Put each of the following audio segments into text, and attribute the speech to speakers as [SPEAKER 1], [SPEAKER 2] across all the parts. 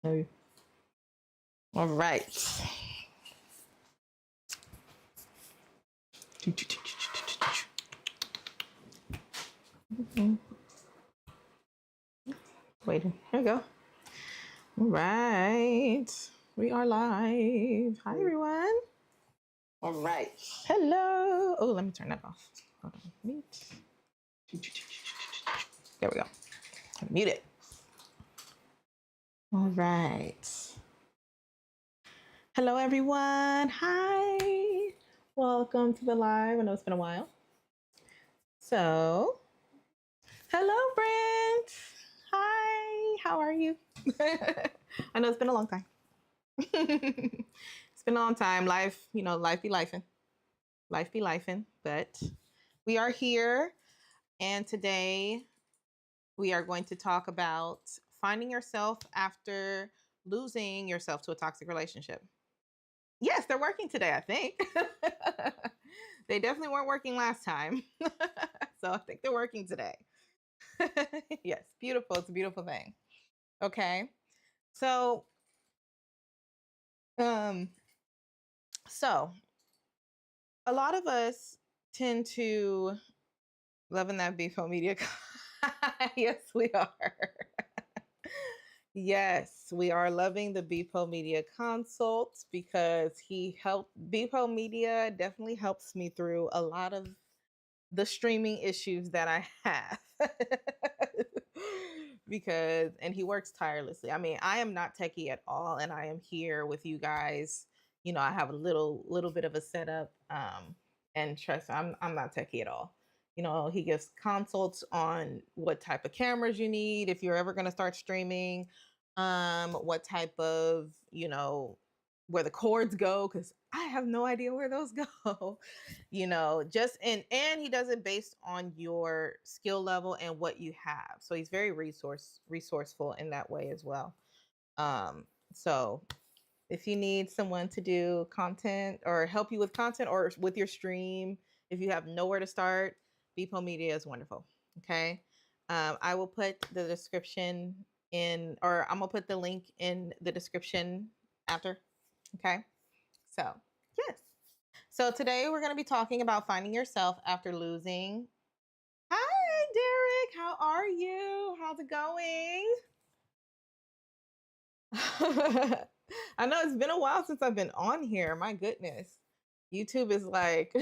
[SPEAKER 1] All right. Wait, here we go. All right. We are live. Hi, everyone. All right. Hello. Oh, let me turn that off. Hold on. Mute. There we go. Mute it. All right. Hello, everyone. Hi. Welcome to the live. I know it's been a while. So, hello, Brent. Hi. How are you? I know it's been a long time. It's been a long time. Life, life be lifing. Life be lifing. But we are here. And today we are going to talk about finding yourself after losing yourself to a toxic relationship. Yes, they're working today, I think. They definitely weren't working last time. So I think they're working today. Yes, beautiful. It's a beautiful thing. Okay. So, so a lot of us tend to loving that BFO media. Yes, we are. Yes, we are loving the BPO Media consult because BPO Media definitely helps me through a lot of the streaming issues that I have. And he works tirelessly. I mean, I am not techie at all, and I am here with you guys. I have a little bit of a setup. And trust me, I'm not techie at all. He gives consults on what type of cameras you need if you're ever going to start streaming, what type of, where the cords go, because I have no idea where those go. And he does it based on your skill level and what you have. So he's very resourceful in that way as well. So if you need someone to do content or help you with content or with your stream, if you have nowhere to start, BPO Media is wonderful. Okay. I will put the description I'm gonna put the link in the description after. Okay. So, yes. So today we're going to be talking about finding yourself after losing. Hi, Derek. How are you? How's it going? I know it's been a while since I've been on here. My goodness. YouTube is like,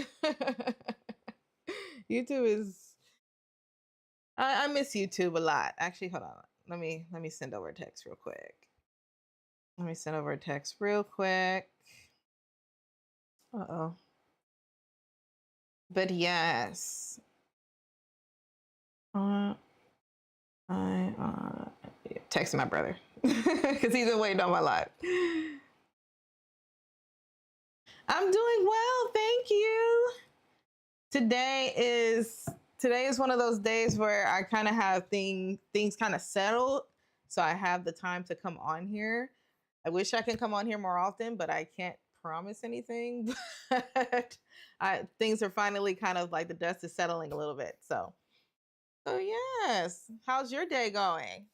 [SPEAKER 1] YouTube is, I miss YouTube a lot. Actually, hold on. Let me send over a text real quick. Uh-oh. But yes. I texting my brother because he's been waiting on my live. I'm doing well, thank you. Today is one of those days where I kind of have things kind of settled, so I have the time to come on here. I wish I could come on here more often, but I can't promise anything. But things are finally kind of like the dust is settling a little bit. So yes, how's your day going?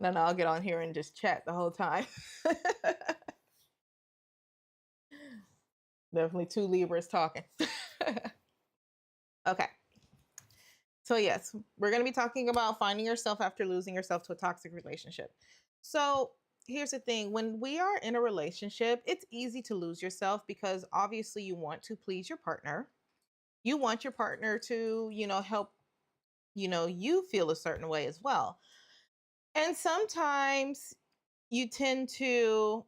[SPEAKER 1] Then I'll get on here and just chat the whole time. Definitely two Libras talking. Okay. So yes, we're going to be talking about finding yourself after losing yourself to a toxic relationship. So here's the thing. When we are in a relationship, it's easy to lose yourself because obviously you want to please your partner. You want your partner to, help, you feel a certain way as well. And sometimes you tend to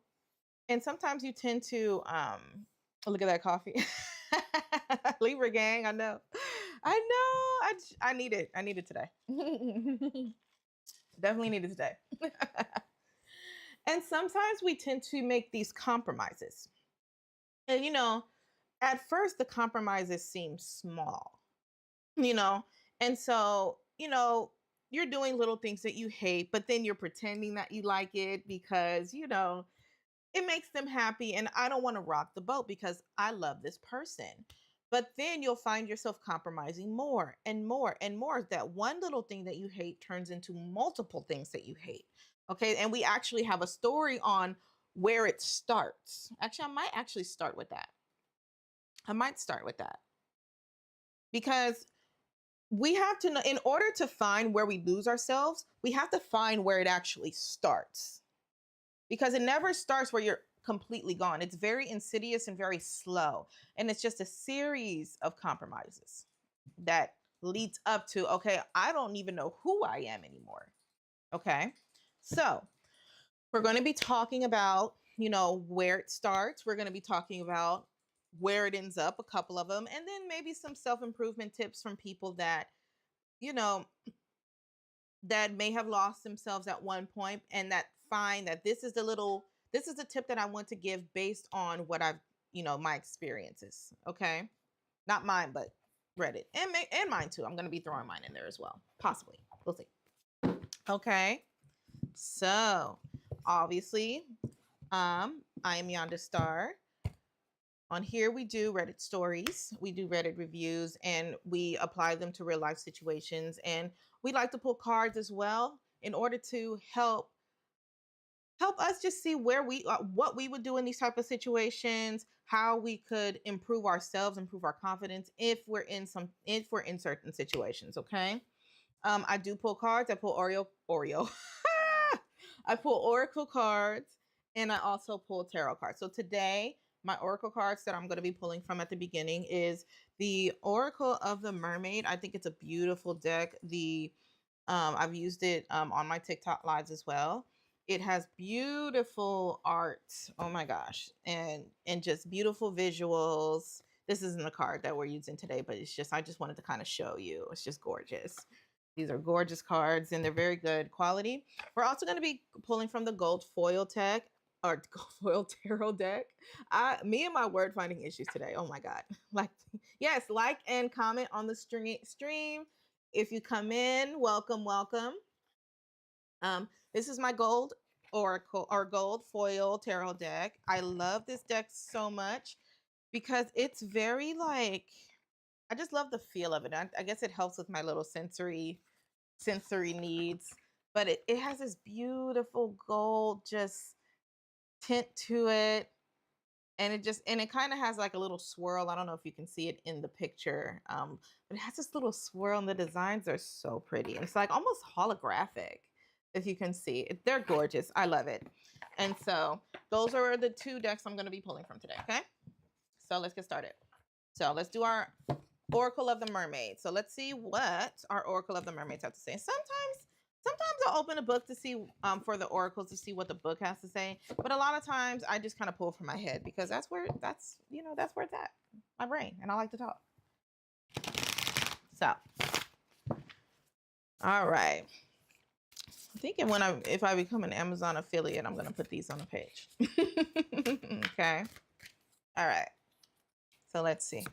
[SPEAKER 1] look at that coffee. Libra gang, I know. I need it. I need it today. Definitely need it today. And sometimes we tend to make these compromises. And at first the compromises seem small, you know. And so, you're doing little things that you hate, but then you're pretending that you like it because, it makes them happy, and I don't want to rock the boat because I love this person. But then you'll find yourself compromising more and more and more. That one little thing that you hate turns into multiple things that you hate. Okay. And we actually have a story on where it starts. Actually, I might actually start with that. I might start with that because we have to know, in order to find where we lose ourselves, we have to find where it actually starts, because it never starts where you're completely gone. It's very insidious and very slow. And it's just a series of compromises that leads up to, okay, I don't even know who I am anymore. Okay. So we're going to be talking about, where it starts. We're going to be talking about where it ends up, a couple of them, and then maybe some self-improvement tips from people that, you know, that may have lost themselves at one point and that find that this is a tip that I want to give based on what I've, my experiences. Okay. Not mine, but Reddit and mine too. I'm going to be throwing mine in there as well. Possibly. We'll see. Okay. So obviously, I am Yonda Star. On here, we do Reddit stories, we do Reddit reviews, and we apply them to real life situations. And we like to pull cards as well in order to help us just see where what we would do in these type of situations, how we could improve ourselves, improve our confidence if we're in certain situations. Okay. I do pull cards. I pull Oreo. I pull oracle cards, and I also pull tarot cards. So today, my oracle cards that I'm going to be pulling from at the beginning is the Oracle of the Mermaid. I think it's a beautiful deck. I've used it on my TikTok lives as well. It has beautiful art. Oh my gosh, and just beautiful visuals. This isn't a card that we're using today, but I just wanted to kind of show you. It's just gorgeous. These are gorgeous cards and they're very good quality. We're also going to be pulling from the gold foil deck or gold foil tarot deck. Me and my word finding issues today. Oh my God. Yes, like and comment on the stream. If you come in, welcome, welcome. This is my gold oracle or gold foil tarot deck. I love this deck so much because it's very I just love the feel of it. I guess it helps with my little sensory needs, but it has this beautiful gold just tint to it, and it kind of has like a little swirl. I don't know if you can see it in the picture, but it has this little swirl, and the designs are so pretty, and it's like almost holographic. If you can see it, they're gorgeous. I love it. And so those are the two decks I'm going to be pulling from today. Okay, so let's get started. So let's do our Oracle of the Mermaid. So let's see what our Oracle of the Mermaids have to say. Sometimes I'll open a book to see for the oracles to see what the book has to say. But a lot of times I just kind of pull from my head because that's where it's at, my brain, and I like to talk. So, all right. I'm thinking if I become an Amazon affiliate, I'm gonna put these on the page. Okay. All right. So let's see.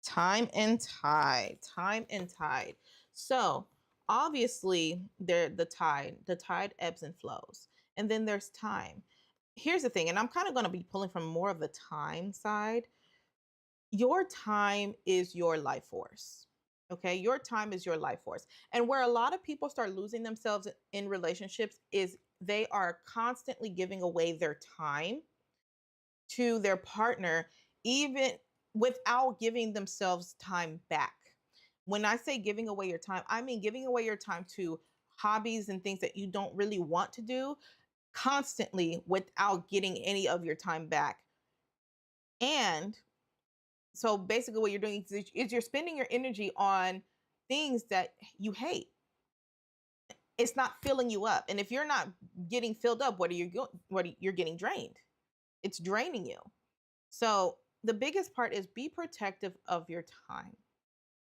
[SPEAKER 1] Time and tide. So obviously the tide ebbs and flows, and then there's time. Here's the thing, and I'm kind of going to be pulling from more of the time side. Your time is your life force. Okay, your time is your life force. And where a lot of people start losing themselves in relationships is they are constantly giving away their time to their partner, even without giving themselves time back. When I say giving away your time, I mean giving away your time to hobbies and things that you don't really want to do constantly without getting any of your time back. And so basically what you're doing is you're spending your energy on things that you hate. It's not filling you up. And if you're not getting filled up, you're getting drained. It's draining you. So the biggest part is be protective of your time.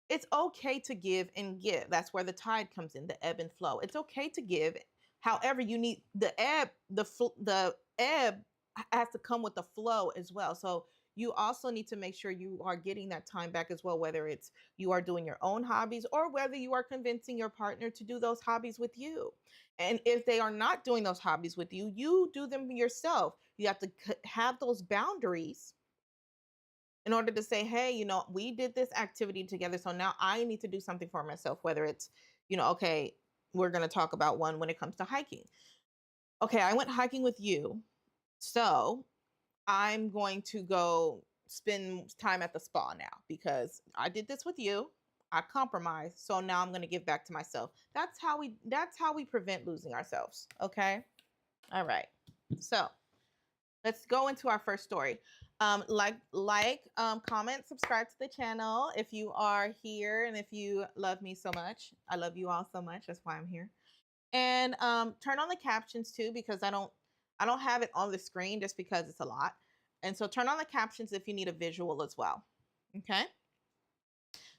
[SPEAKER 1] It's okay to give and give. That's where the tide comes in, the ebb and flow. It's okay to give. However, you need the ebb has to come with the flow as well. So you also need to make sure you are getting that time back as well, whether it's you are doing your own hobbies or whether you are convincing your partner to do those hobbies with you. And if they are not doing those hobbies with you, you do them yourself. You have to have those boundaries in order to say, hey, we did this activity together. So now I need to do something for myself, whether it's, okay, we're going to talk about one when it comes to hiking. Okay, I went hiking with you. So I'm going to go spend time at the spa now because I did this with you. I compromised. So now I'm going to give back to myself. That's how we prevent losing ourselves. Okay? All right. So, let's go into our first story. Comment, subscribe to the channel if you are here and if you love me so much. I love you all so much. That's why I'm here. And turn on the captions too, because I don't have it on the screen just because it's a lot. And so turn on the captions if you need a visual as well. Okay.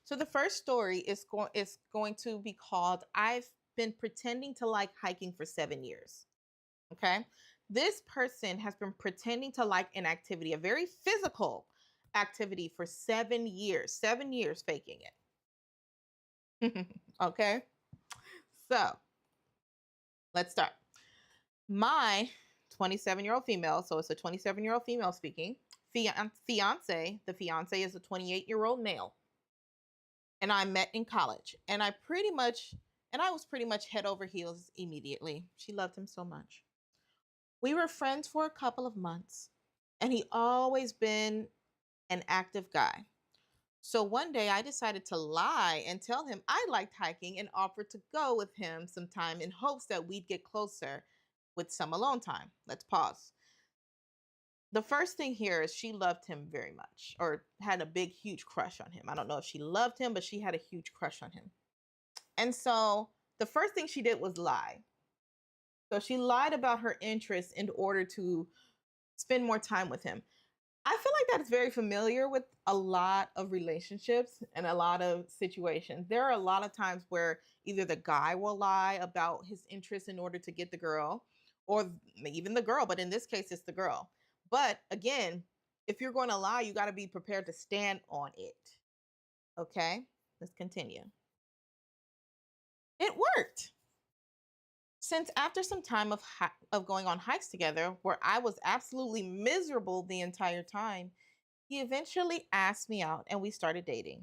[SPEAKER 1] So the first story is going to be called "I've been pretending to like hiking for 7 years." Okay. This person has been pretending to like an activity, a very physical activity, for 7 years. 7 years faking it. Okay. So let's start. My 27-year-old female, so it's a 27-year-old female speaking, fiance, the fiance is a 28-year-old male. And I met in college. And I was pretty much head over heels immediately. She loved him so much. We were friends for a couple of months, and he always been an active guy. So one day I decided to lie and tell him I liked hiking and offered to go with him sometime in hopes that we'd get closer with some alone time. Let's pause. The first thing here is she loved him very much, or had a big, huge crush on him. I don't know if she loved him, but she had a huge crush on him. And so the first thing she did was lie. So she lied about her interests in order to spend more time with him. I feel like that's very familiar with a lot of relationships and a lot of situations. There are a lot of times where either the guy will lie about his interests in order to get the girl, or even the girl, but in this case, it's the girl. But again, if you're going to lie, you got to be prepared to stand on it. Okay, let's continue. It worked. Since after some time of going on hikes together, where I was absolutely miserable the entire time, he eventually asked me out and we started dating.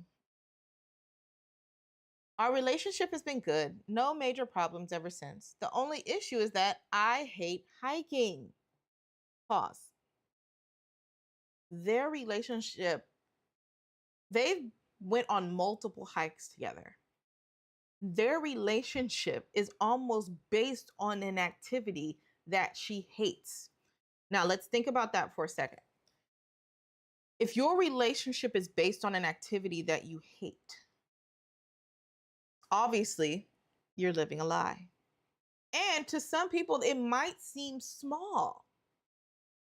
[SPEAKER 1] Our relationship has been good, no major problems ever since. The only issue is that I hate hiking. Pause. Their relationship, they've went on multiple hikes together. Their relationship is almost based on an activity that she hates. Now, let's think about that for a second. If your relationship is based on an activity that you hate, obviously you're living a lie. And to some people, it might seem small.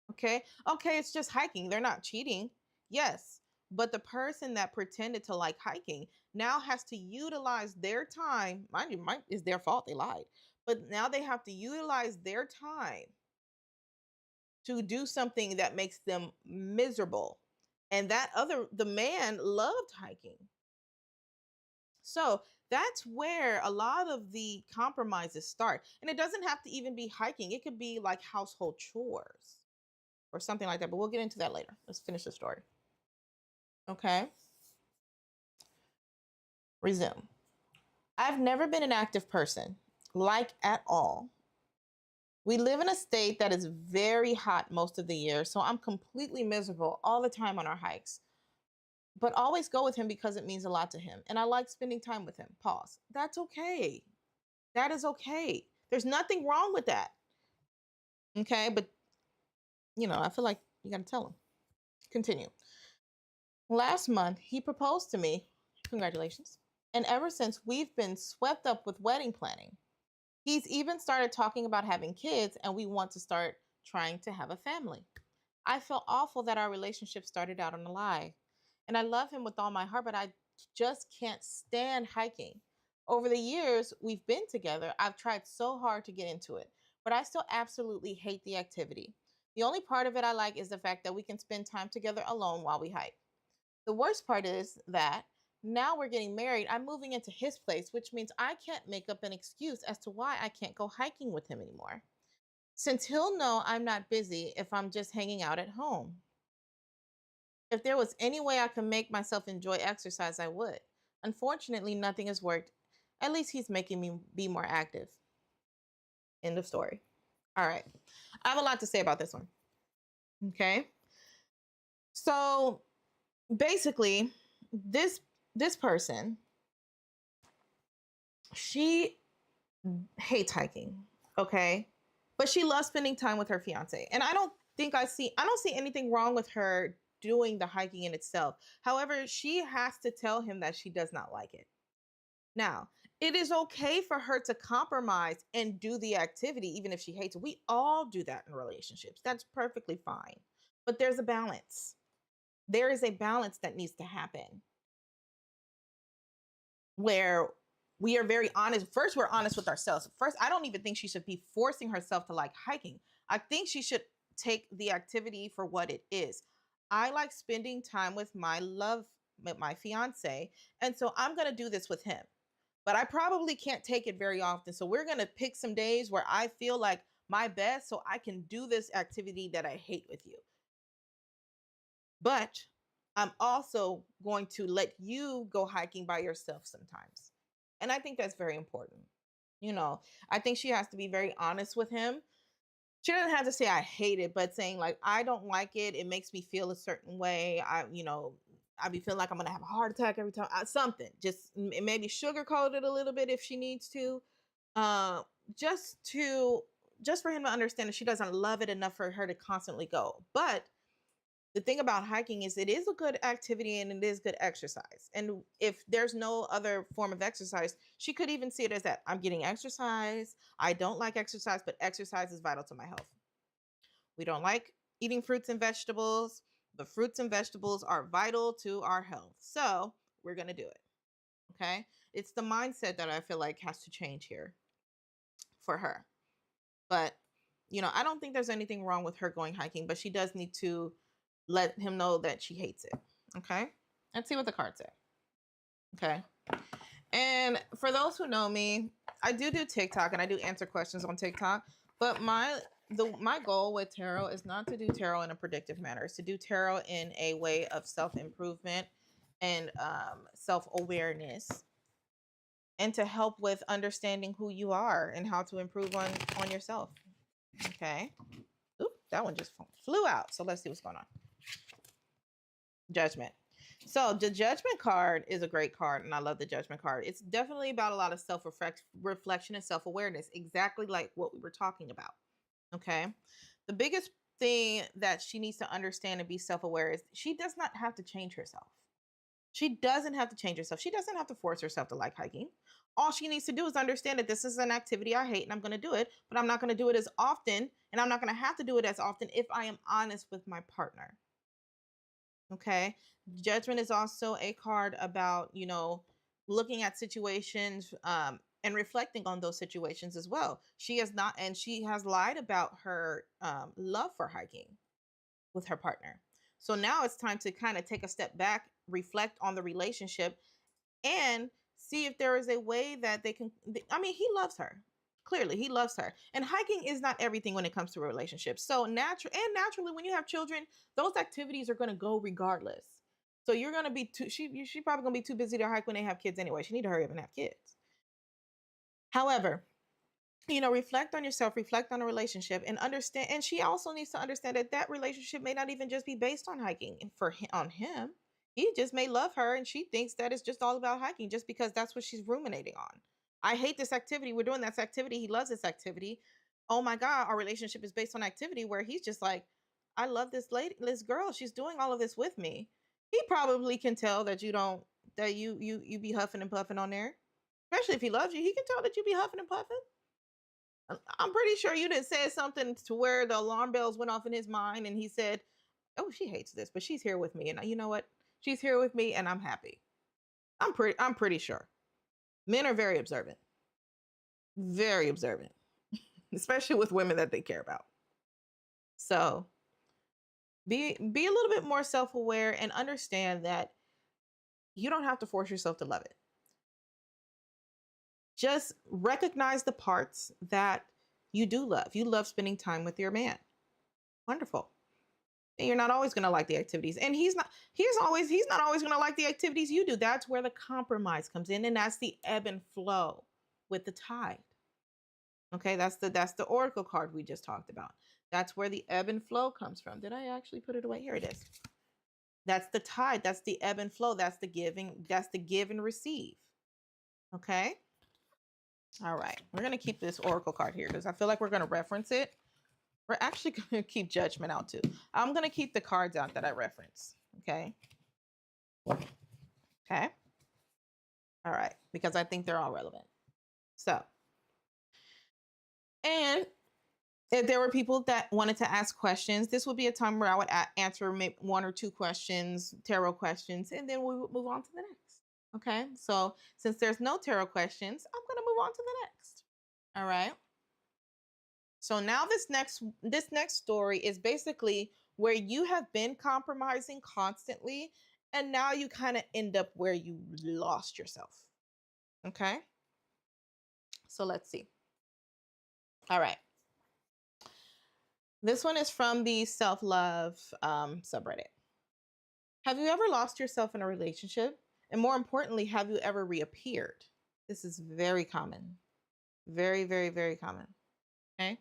[SPEAKER 1] Okay. Okay. It's just hiking. They're not cheating. Yes. But the person that pretended to like hiking now has to utilize their time. Mind you, it's their fault. They lied. But now they have to utilize their time to do something that makes them miserable. And the man loved hiking. So that's where a lot of the compromises start. And it doesn't have to even be hiking, it could be like household chores or something like that. But we'll get into that later. Let's finish the story. Okay. Resume. I've never been an active person, like at all. We live in a state that is very hot most of the year, so I'm completely miserable all the time on our hikes. But always go with him because it means a lot to him. And I like spending time with him. Pause. That's okay. That is okay. There's nothing wrong with that. Okay. But, I feel like you got to tell him. Continue. Last month, he proposed to me. Congratulations. And ever since, we've been swept up with wedding planning. He's even started talking about having kids, and we want to start trying to have a family. I feel awful that our relationship started out on a lie. And I love him with all my heart, but I just can't stand hiking. Over the years we've been together, I've tried so hard to get into it, but I still absolutely hate the activity. The only part of it I like is the fact that we can spend time together alone while we hike. The worst part is that now we're getting married, I'm moving into his place, which means I can't make up an excuse as to why I can't go hiking with him anymore, since he'll know I'm not busy if I'm just hanging out at home. If there was any way I could make myself enjoy exercise, I would. Unfortunately, nothing has worked. At least he's making me be more active. End of story. All right. I have a lot to say about this one. Okay. So basically, this person, she hates hiking. Okay. But she loves spending time with her fiance. And I don't see anything wrong with her doing the hiking in itself. However, she has to tell him that she does not like it. Now, it is okay for her to compromise and do the activity, even if she hates it. We all do that in relationships. That's perfectly fine. But there's a balance. There is a balance that needs to happen where we are very honest. First, we're honest with ourselves. First, I don't even think she should be forcing herself to like hiking. I think she should take the activity for what it is. I like spending time with with my fiance. And so I'm going to do this with him. But I probably can't take it very often. So we're going to pick some days where I feel like my best so I can do this activity that I hate with you. But I'm also going to let you go hiking by yourself sometimes. And I think that's very important. You know, I think she has to be very honest with him. She doesn't have to say I hate it, but saying like I don't like it. It makes me feel a certain way. I be feeling like I'm gonna have a heart attack every time. Something just maybe sugarcoat it a little bit if she needs to, uh, just to just for him to understand that she doesn't love it enough for her to constantly go. But the thing about hiking is it is a good activity and it is good exercise. And if there's no other form of exercise, she could even see it as that I'm getting exercise. I don't like exercise, but exercise is vital to my health. We don't like eating fruits and vegetables, but fruits and vegetables are vital to our health. So we're going to do it. Okay. It's the mindset that I feel like has to change here for her. But, I don't think there's anything wrong with her going hiking, but she does need to let him know that she hates it. Okay. Let's see what the cards say. Okay. And for those who know me, I do TikTok and I do answer questions on TikTok, but my goal with tarot is not to do tarot in a predictive manner. It's to do tarot in a way of self-improvement and self-awareness, and to help with understanding who you are and how to improve on yourself. Okay. Oop, that one just flew out. So let's see what's going on. Judgment. So the Judgment card is a great card, and I love the Judgment card. It's definitely about a lot of self-reflection and self-awareness, exactly like what we were talking about. Okay. The biggest thing that she needs to understand and be self-aware is she does not have to change herself. She doesn't have to change herself. She doesn't have to force herself to like hiking. All she needs to do is understand that this is an activity I hate and I'm going to do it, but I'm not going to do it as often, and I'm not going to have to do it as often if I am honest with my partner. Okay. Judgment is also a card about, looking at situations and reflecting on those situations as well. She has lied about her love for hiking with her partner. So now it's time to kind of take a step back, reflect on the relationship, and see if there is a way that they can. I mean, he loves her. Clearly, he loves her. And hiking is not everything when it comes to a relationship. So naturally, when you have children, those activities are going to go regardless. So you're going to be she probably going to be too busy to hike when they have kids anyway. She need to hurry up and have kids. However, reflect on yourself, reflect on a relationship, and understand. And she also needs to understand that relationship may not even just be based on hiking. And on him, he just may love her, and she thinks that it's just all about hiking, just because that's what she's ruminating on. I hate this activity. We're doing this activity. He loves this activity. Oh my God, our relationship is based on activity, where he's just like, I love this girl. She's doing all of this with me. He probably can tell that you be huffing and puffing on there, especially if he loves you. He can tell that you be huffing and puffing. I'm pretty sure you didn't say something to where the alarm bells went off in his mind and he said, oh, she hates this, but she's here with me. And you know what? She's here with me and I'm happy. I'm pretty sure. Men are very observant, especially with women that they care about. So be a little bit more self-aware and understand that you don't have to force yourself to love it. Just recognize the parts that you do love. You love spending time with your man. Wonderful. You're not always going to like the activities. And he's not always going to like the activities you do. That's where the compromise comes in, and that's the ebb and flow with the tide. Okay, that's the oracle card we just talked about. That's where the ebb and flow comes from. Did I actually put it away? Here it is. That's the tide. That's the ebb and flow. That's the giving. That's the give and receive. Okay. All right. We're going to keep this oracle card here because I feel like we're going to reference it. We're actually going to keep judgment out too. I'm going to keep the cards out that I reference. Okay. Okay. All right. Because I think they're all relevant. So, and if there were people that wanted to ask questions, this would be a time where I would answer maybe 1 or 2 questions, tarot questions, and then we would move on to the next. Okay. So since there's no tarot questions, I'm going to move on to the next. All right. So now this next story is basically where you have been compromising constantly, and now you kind of end up where you lost yourself. Okay. So let's see. All right. This one is from the self-love subreddit. Have you ever lost yourself in a relationship? And more importantly, have you ever reappeared? This is very common. Very, very, very common. Okay.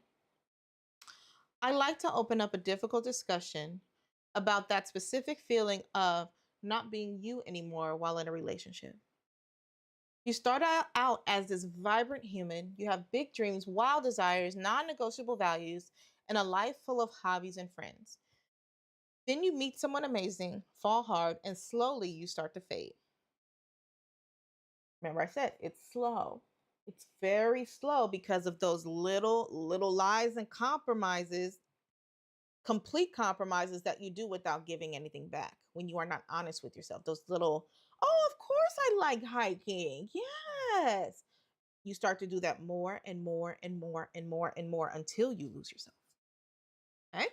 [SPEAKER 1] I like to open up a difficult discussion about that specific feeling of not being you anymore while in a relationship. You start out as this vibrant human. You have big dreams, wild desires, non-negotiable values, and a life full of hobbies and friends. Then you meet someone amazing, fall hard, and slowly you start to fade. Remember I said it's slow. It's very slow because of those little lies and compromises, complete compromises that you do without giving anything back when you are not honest with yourself. Those little, oh, of course I like hiking. Yes. You start to do that more and more and more and more and more until you lose yourself. Okay?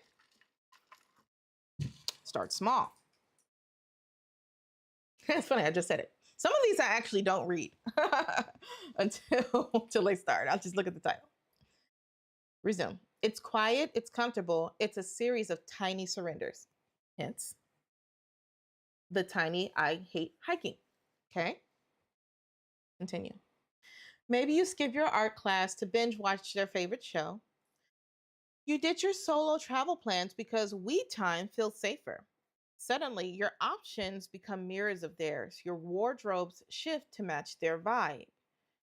[SPEAKER 1] Start small. It's funny, I just said it. Some of these I actually don't read until they start. I'll just look at the title. Resume. It's quiet, it's comfortable, it's a series of tiny surrenders. Hence, the tiny I hate hiking. Okay? Continue. Maybe you skip your art class to binge watch their favorite show. You did your solo travel plans because we time feels safer. Suddenly, your options become mirrors of theirs. Your wardrobes shift to match their vibe.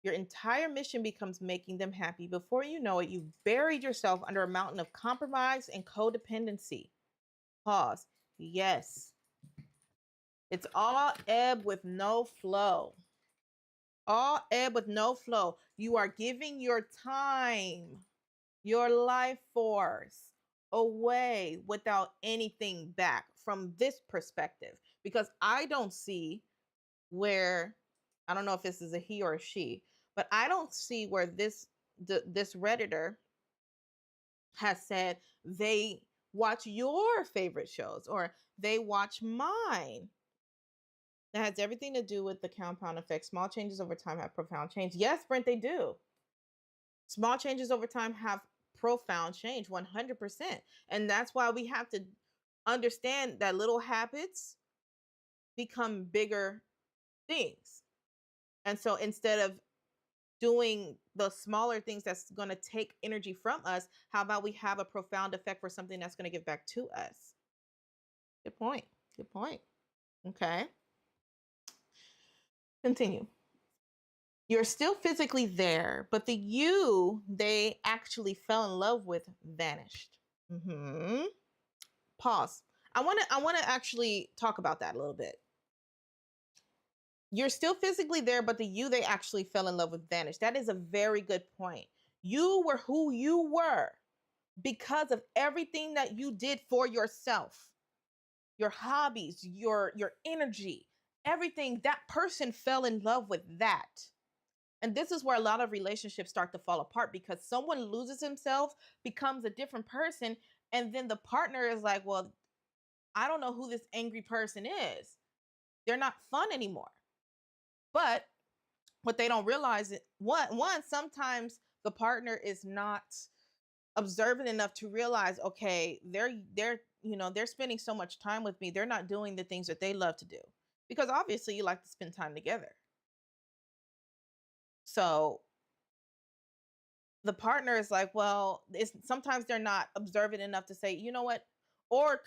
[SPEAKER 1] Your entire mission becomes making them happy. Before you know it, you've buried yourself under a mountain of compromise and codependency. Pause. Yes. It's all ebb with no flow. All ebb with no flow. You are giving your time, your life force away without anything back from this perspective. Because I don't see where, I don't know if this is a he or a she, but I don't see where this Redditor has said they watch your favorite shows or they watch mine. That has everything to do with the compound effect. Small changes over time have profound change. Yes, Brent, they do. Small changes over time have profound change, 100%. And that's why we have to understand that little habits become bigger things. And so instead of doing the smaller things that's going to take energy from us, how about we have a profound effect for something that's going to give back to us? Good point. Good point. Okay. Continue. You're still physically there, but the you they actually fell in love with vanished. Pause. I want to actually talk about that a little bit. You're still physically there, but the you they actually fell in love with vanished. That is a very good point. You were who you were because of everything that you did for yourself. Your hobbies, your energy, everything. That person fell in love with that. And this is where a lot of relationships start to fall apart because someone loses himself, becomes a different person, and then the partner is like, well, I don't know who this angry person is. They're not fun anymore. But what they don't realize is one, sometimes the partner is not observant enough to realize, okay, they're they're spending so much time with me, they're not doing the things that they love to do. Because obviously you like to spend time together. So the partner is like, well, sometimes they're not observant enough to say, you know what, or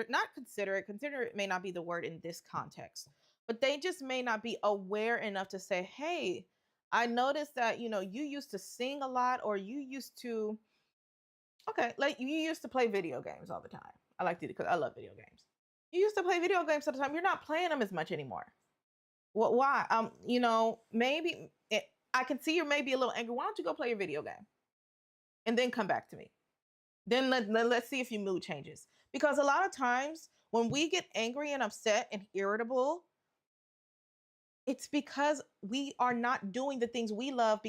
[SPEAKER 1] not consider it may not be the word in this context, but they just may not be aware enough to say, hey, I noticed that, you used to sing a lot, or you used to, okay, like you used to play video games all the time. I like to because I love video games. You used to play video games all the time. You're not playing them as much anymore. What? Why? Maybe I can see you're maybe a little angry. Why don't you go play your video game and then come back to me? Then let's see if your mood changes. Because a lot of times when we get angry and upset and irritable, it's because we are not doing the things we love,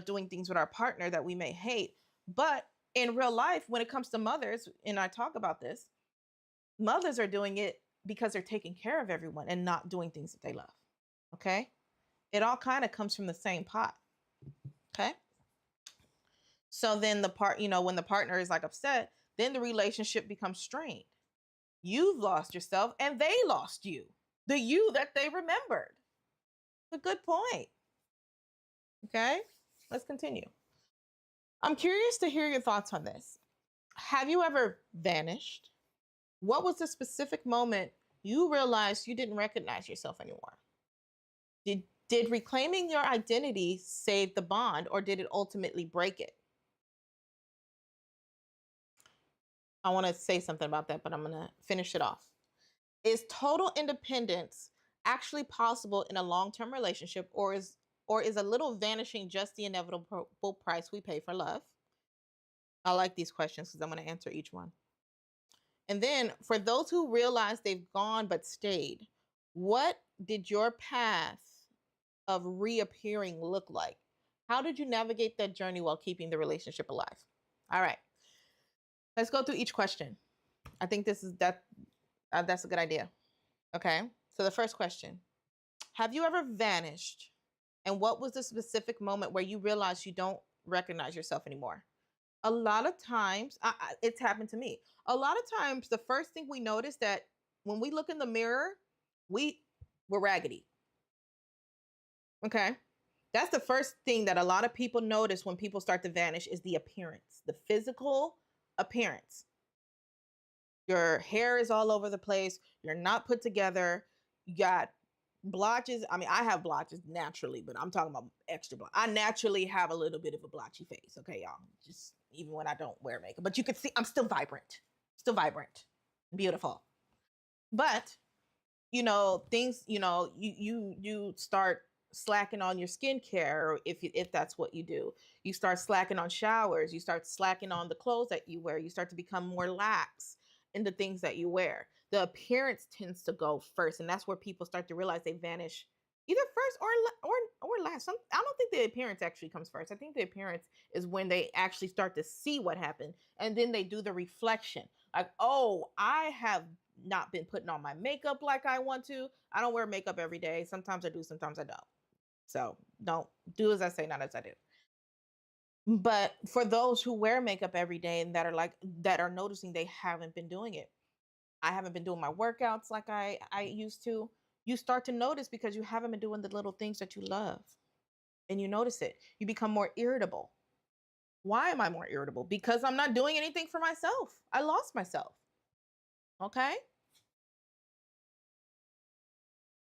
[SPEAKER 1] doing things with our partner that we may hate. But in real life, when it comes to mothers, and I talk about this, mothers are doing it because they're taking care of everyone and not doing things that they love. Okay? It all kind of comes from the same pot. Okay? So then when the partner is like upset, then the relationship becomes strained. You've lost yourself and they lost you. The you that they remembered. It's a good point. Okay? Let's continue. I'm curious to hear your thoughts on this. Have you ever vanished? What was the specific moment you realized you didn't recognize yourself anymore? Did reclaiming your identity save the bond, or did it ultimately break it? I want to say something about that, but I'm going to finish it off. Is total independence actually possible in a long-term relationship, or is a little vanishing just the inevitable price we pay for love? I like these questions because I'm going to answer each one. And then for those who realize they've gone but stayed, what did your path of reappearing look like? How did you navigate that journey while keeping the relationship alive? All right. Let's go through each question. I think that's a good idea. Okay. So the first question, have you ever vanished? And what was the specific moment where you realized you don't recognize yourself anymore? A lot of times, it's happened to me. A lot of times, the first thing we notice that when we look in the mirror, we're raggedy. Okay? That's the first thing that a lot of people notice when people start to vanish is the appearance, the physical appearance. Your hair is all over the place. You're not put together. You got blotches. I mean, I have blotches naturally, but I'm talking about extra blotch. I naturally have a little bit of a blotchy face. Okay, y'all. Just even when I don't wear makeup, but you can see I'm still vibrant, beautiful. But things. You start slacking on your skincare, or if that's what you do. You start slacking on showers. You start slacking on the clothes that you wear. You start to become more lax in the things that you wear. The appearance tends to go first, and that's where people start to realize they vanish either first or last. I don't think the appearance actually comes first. I think the appearance is when they actually start to see what happened, and then they do the reflection. Like, oh, I have not been putting on my makeup like I want to. I don't wear makeup every day. Sometimes I do, sometimes I don't. So don't do as I say, not as I do. But for those who wear makeup every day and that are noticing they haven't been doing it, I haven't been doing my workouts like I used to. You start to notice because you haven't been doing the little things that you love. And you notice it. You become more irritable. Why am I more irritable? Because I'm not doing anything for myself. I lost myself. Okay?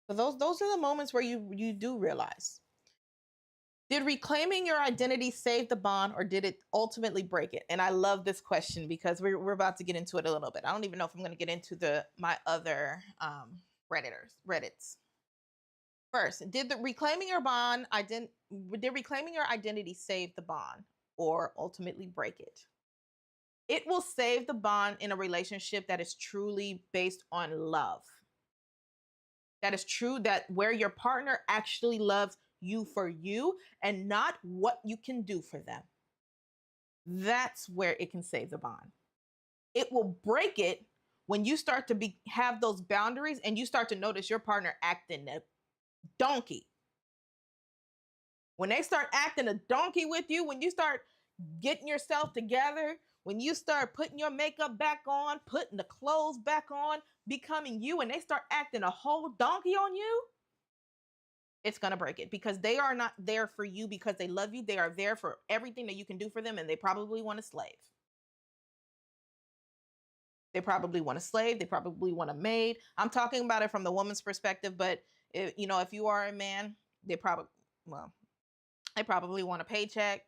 [SPEAKER 1] So those are the moments where you do realize. Did reclaiming your identity save the bond, or did it ultimately break it? And I love this question because we're about to get into it a little bit. I don't even know if I'm going to get into my other Reddits. First, did reclaiming your identity save the bond or ultimately break it? It will save the bond in a relationship that is truly based on love. That is true, that where your partner actually loves you for you and not what you can do for them. That's where it can save the bond. It will break it when you start to have those boundaries and you start to notice your partner acting a donkey. When they start acting a donkey with you, when you start getting yourself together, When you start putting your makeup back on, putting the clothes back on, becoming you, and they start acting a whole donkey on you, it's going to break it, because they are not there for you because they love you. They are there for everything that you can do for them, and they probably want a slave. They probably want a slave. They probably want a maid. I'm talking about it from the woman's perspective, but if you are a man, they probably want a paycheck.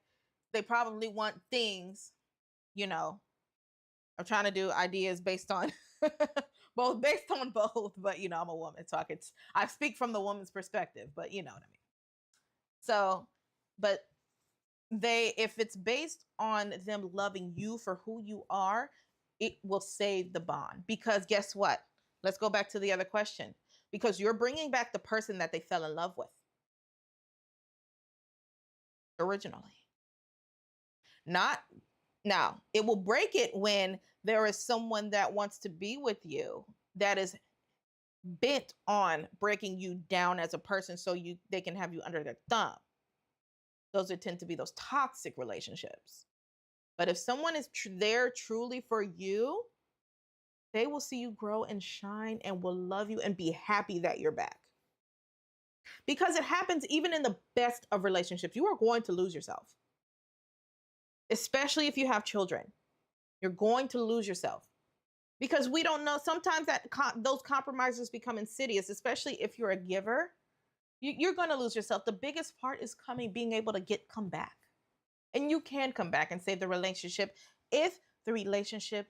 [SPEAKER 1] They probably want things, I'm trying to do ideas based on both, but I'm a woman, so I speak from the woman's perspective, but you know what I mean. So, but if it's based on them loving you for who you are, it will save the bond. Because guess what? Let's go back to the other question. Because you're bringing back the person that they fell in love with originally. Not now. It will break it when there is someone that wants to be with you that is bent on breaking you down as a person so they can have you under their thumb. Those tend to be those toxic relationships. But if someone is there truly for you, they will see you grow and shine and will love you and be happy that you're back. Because it happens even in the best of relationships. You are going to lose yourself. Especially if you have children. You're going to lose yourself. Because we don't know. Sometimes those compromises become insidious, especially if you're a giver. You're going to lose yourself. The biggest part is being able to come back. And you can come back and save the relationship if the relationship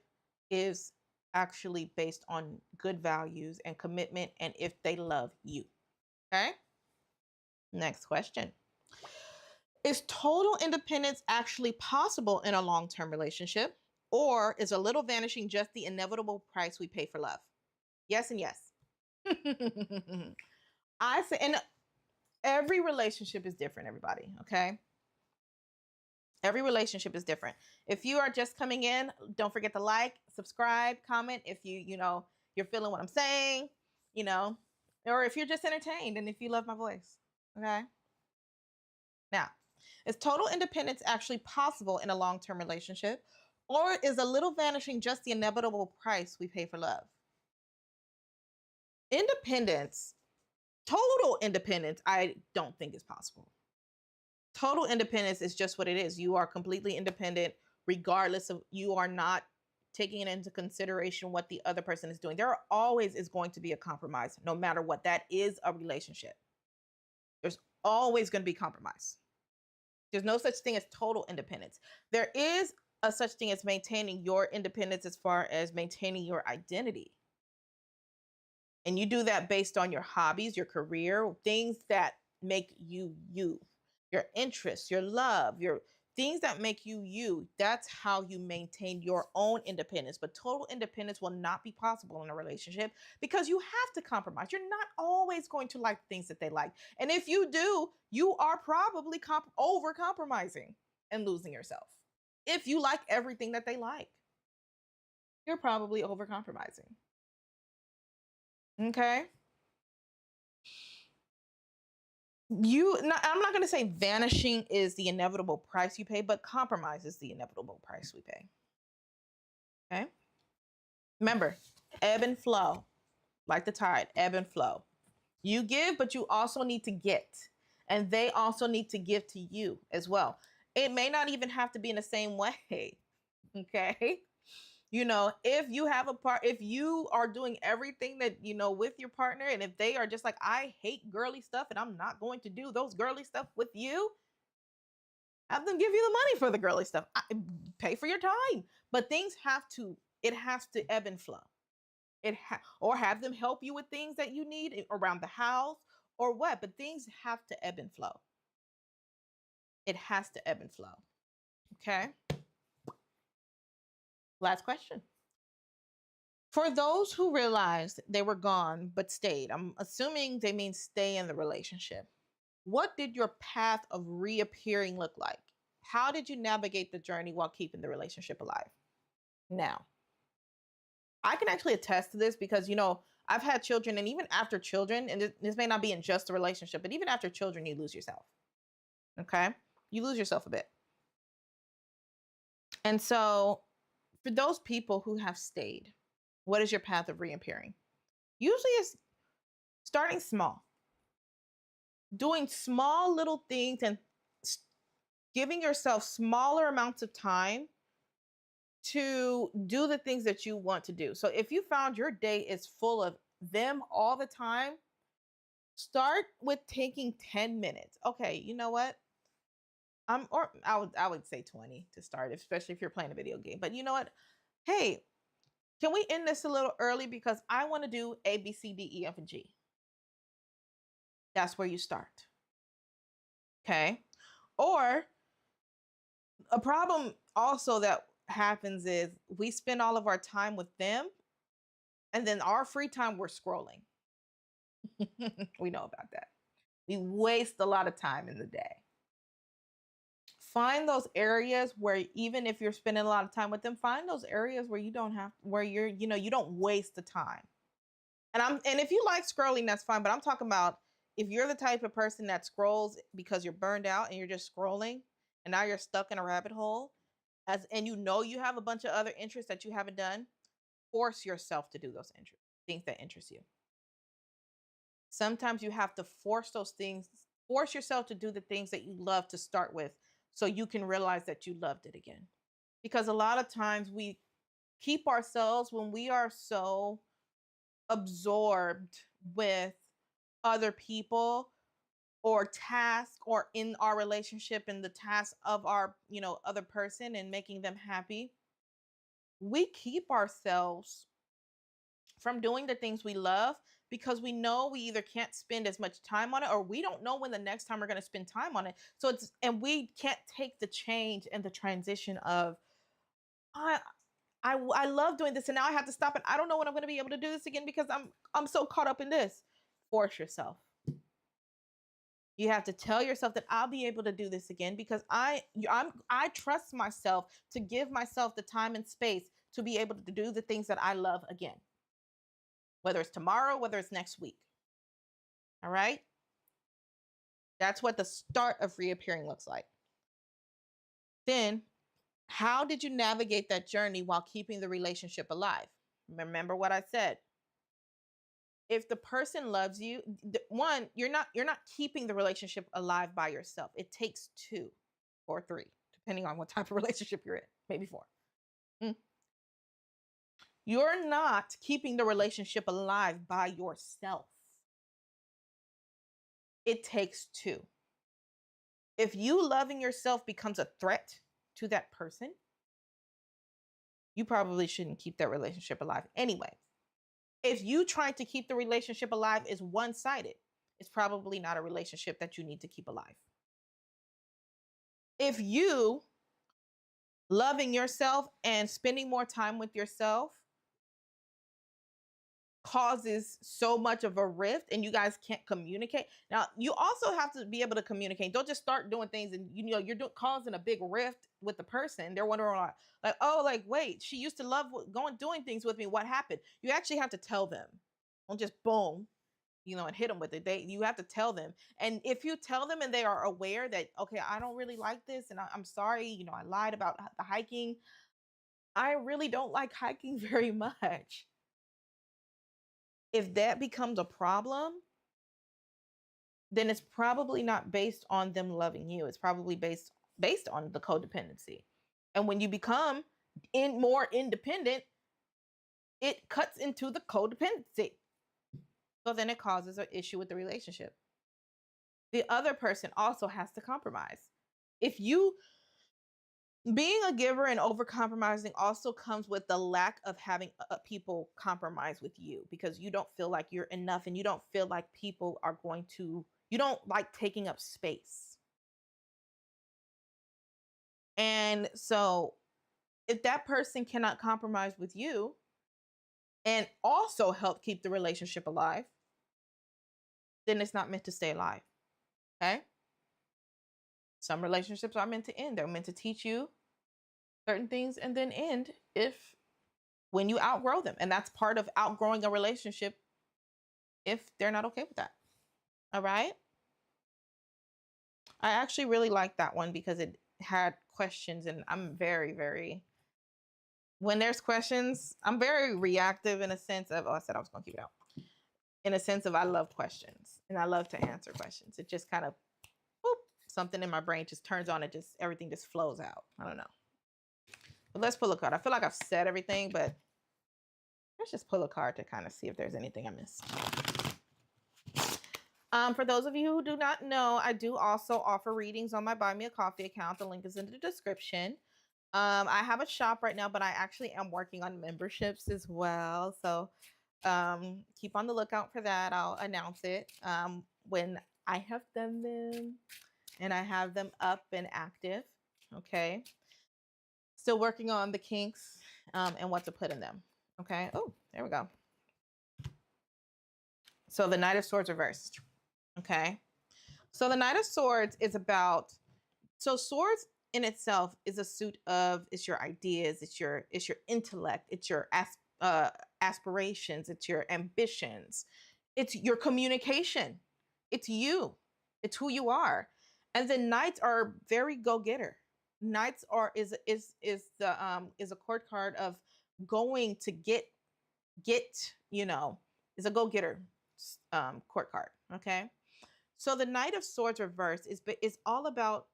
[SPEAKER 1] is actually based on good values and commitment, and if they love you. Okay? Next question. Is total independence actually possible in a long-term relationship, or is a little vanishing just the inevitable price we pay for love? Yes and yes. I say, and every relationship is different, everybody, okay? Every relationship is different. If you are just coming in, don't forget to like, subscribe, comment if you're feeling what I'm saying, or if you're just entertained and if you love my voice, okay? Now, is total independence actually possible in a long-term relationship, or is a little vanishing just the inevitable price we pay for love? Total independence, I don't think is possible. Total independence is just what it is. You are completely independent, regardless of, you are not taking into consideration what the other person is doing. There always is going to be a compromise, no matter what. That is a relationship. There's always going to be compromise. There's no such thing as total independence. There is a such thing as maintaining your independence as far as maintaining your identity. And you do that based on your hobbies, your career, things that make you you. Your interests, your love, your things that make you you. That's how you maintain your own independence. But total independence will not be possible in a relationship because you have to compromise. You're not always going to like things that they like. And if you do, you are probably over compromising and losing yourself. If you like everything that they like, you're probably over compromising. Okay? I'm not going to say vanishing is the inevitable price you pay, but compromise is the inevitable price we pay. Okay? Remember, ebb and flow, like the tide, ebb and flow. You give, but you also need to get. And they also need to give to you as well. It may not even have to be in the same way. Okay? If you are doing everything that, with your partner, and if they are just like, I hate girly stuff and I'm not going to do those girly stuff with you, have them give you the money for the girly stuff. Pay for your time. But it has to ebb and flow. Or have them help you with things that you need around the house or what, but things have to ebb and flow. It has to ebb and flow. Okay? Last question. For those who realized they were gone but stayed, I'm assuming they mean stay in the relationship. What did your path of reappearing look like? How did you navigate the journey while keeping the relationship alive? Now, I can actually attest to this because, I've had children, and even after children, and this may not be in just a relationship, but even after children, you lose yourself. Okay? You lose yourself a bit. And so For those people who have stayed, what is your path of reappearing? Usually it's starting small, doing small little things and giving yourself smaller amounts of time to do the things that you want to do. So if you found your day is full of them all the time, start with taking 10 minutes. Okay, you know what? Or I would say 20 to start, especially if you're playing a video game. But you know what? Hey, can we end this a little early because I want to do A, B, C, D, E, F, and G. That's where you start. Okay. Or a problem also that happens is we spend all of our time with them and then our free time we're scrolling. We know about that. We waste a lot of time in the day. Find those areas where even if you're spending a lot of time with them, find those areas where you don't have where you don't waste the time. And if you like scrolling, that's fine. But I'm talking about if you're the type of person that scrolls because you're burned out and you're just scrolling and now you're stuck in a rabbit hole, and you have a bunch of other interests that you haven't done, force yourself to do those things that interest you. Sometimes you have to force yourself to do the things that you love to start with so you can realize that you loved it again. Because a lot of times we keep ourselves when we are so absorbed with other people or task or in our relationship and the task of our other person and making them happy, we keep ourselves from doing the things we love because we know we either can't spend as much time on it or we don't know when the next time we're going to spend time on it. And we can't take the change and the transition of I love doing this and now I have to stop and I don't know when I'm going to be able to do this again because I'm so caught up in this. Force yourself. You have to tell yourself that I'll be able to do this again because I trust myself to give myself the time and space to be able to do the things that I love again. Whether it's tomorrow, whether it's next week. All right? That's what the start of reappearing looks like. Then, how did you navigate that journey while keeping the relationship alive? Remember what I said. If the person loves you, one, you're not keeping the relationship alive by yourself. It takes 2 or 3, depending on what type of relationship you're in, maybe 4. You're not keeping the relationship alive by yourself. It takes 2. If you loving yourself becomes a threat to that person, you probably shouldn't keep that relationship alive anyway. If you trying to keep the relationship alive is one-sided, it's probably not a relationship that you need to keep alive. If you loving yourself and spending more time with yourself causes so much of a rift and you guys can't communicate. Now, you also have to be able to communicate. Don't just start doing things and you're causing a big rift with the person. They're wondering like, oh, like, wait, she used to love doing things with me. What happened? You actually have to tell them. Don't just boom, and hit them with it. You have to tell them. And if you tell them and they are aware that, okay, I don't really like this and I'm sorry, I lied about the hiking. I really don't like hiking very much. If that becomes a problem, then it's probably not based on them loving you. It's probably based on the codependency. And when you become more independent, it cuts into the codependency. So then it causes an issue with the relationship. The other person also has to compromise. Being a giver and over-compromising also comes with the lack of having people compromise with you because you don't feel like you're enough and you don't feel like people are you don't like taking up space. And so if that person cannot compromise with you and also help keep the relationship alive, then it's not meant to stay alive. Okay? Some relationships are meant to end. They're meant to teach you certain things and then end when you outgrow them. And that's part of outgrowing a relationship if they're not okay with that. All right. I actually really like that one because it had questions and I'm very, very when there's questions, I'm very reactive in a sense of, oh, I said I was going to keep it out. In a sense of, I love questions and I love to answer questions. It just kind of, boop, something in my brain just turns on. It just, everything just flows out. I don't know. But let's pull a card. I feel like I've said everything, but let's just pull a card to kind of see if there's anything I missed. For those of you who do not know, I do also offer readings on my Buy Me a Coffee account. The link is in the description. I have a shop right now, but I actually am working on memberships as well. So keep on the lookout for that. I'll announce it when I have done them and I have them up and active. Okay. Still working on the kinks and what to put in them. Okay. Oh, there we go. So the Knight of Swords reversed. Okay. So the Knight of Swords is about, so swords in itself is a suit of, it's your ideas, it's your intellect, it's your aspirations, it's your ambitions, it's your communication, it's you, it's who you are. And the knights are very go-getter. Knights are is a court card of going to get you know, is a go-getter court card. Okay. So the Knight of Swords reversed is all about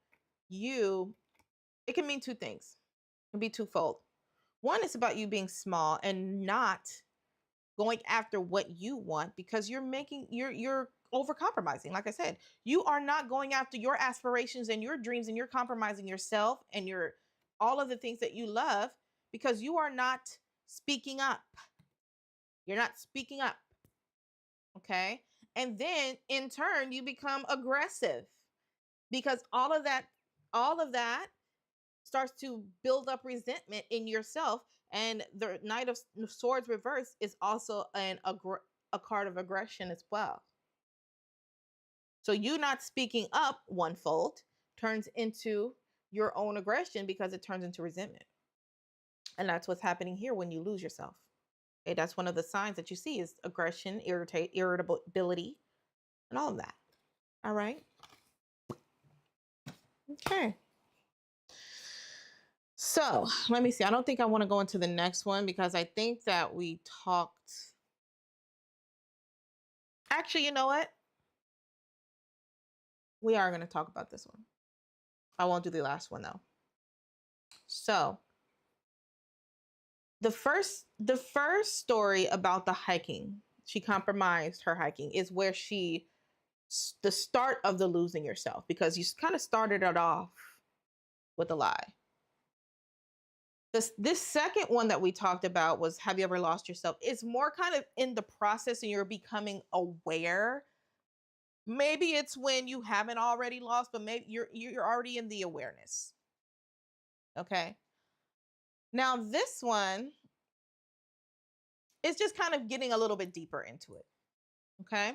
[SPEAKER 1] you. It can mean two things. It can be twofold. One is about you being small and not going after what you want because you're over compromising. Like I said, you are not going after your aspirations and your dreams, and you're compromising yourself and your all of the things that you love because you are not speaking up. You're not speaking up. Okay. And then in turn, you become aggressive because all of that starts to build up resentment in yourself. And the Knight of Swords reverse is also a card of aggression as well. So you not speaking up onefold turns into your own aggression because it turns into resentment. And that's what's happening here when you lose yourself. Okay, that's one of the signs that you see is aggression, irritability, and all of that. All right. Okay. So let me see. I don't think I want to go into the next one because I think that we talked. Actually, you know what? We are going to talk about this one. I won't do the last one though. So the first story about the hiking, she compromised her hiking, is where the start of the losing yourself, because you kind of started it off with a lie. This second one that we talked about was, have you ever lost yourself? It's more kind of in the process and you're becoming aware. Maybe it's when you haven't already lost, but maybe you're already in the awareness. Okay. Now this one is just kind of getting a little bit deeper into it. Okay.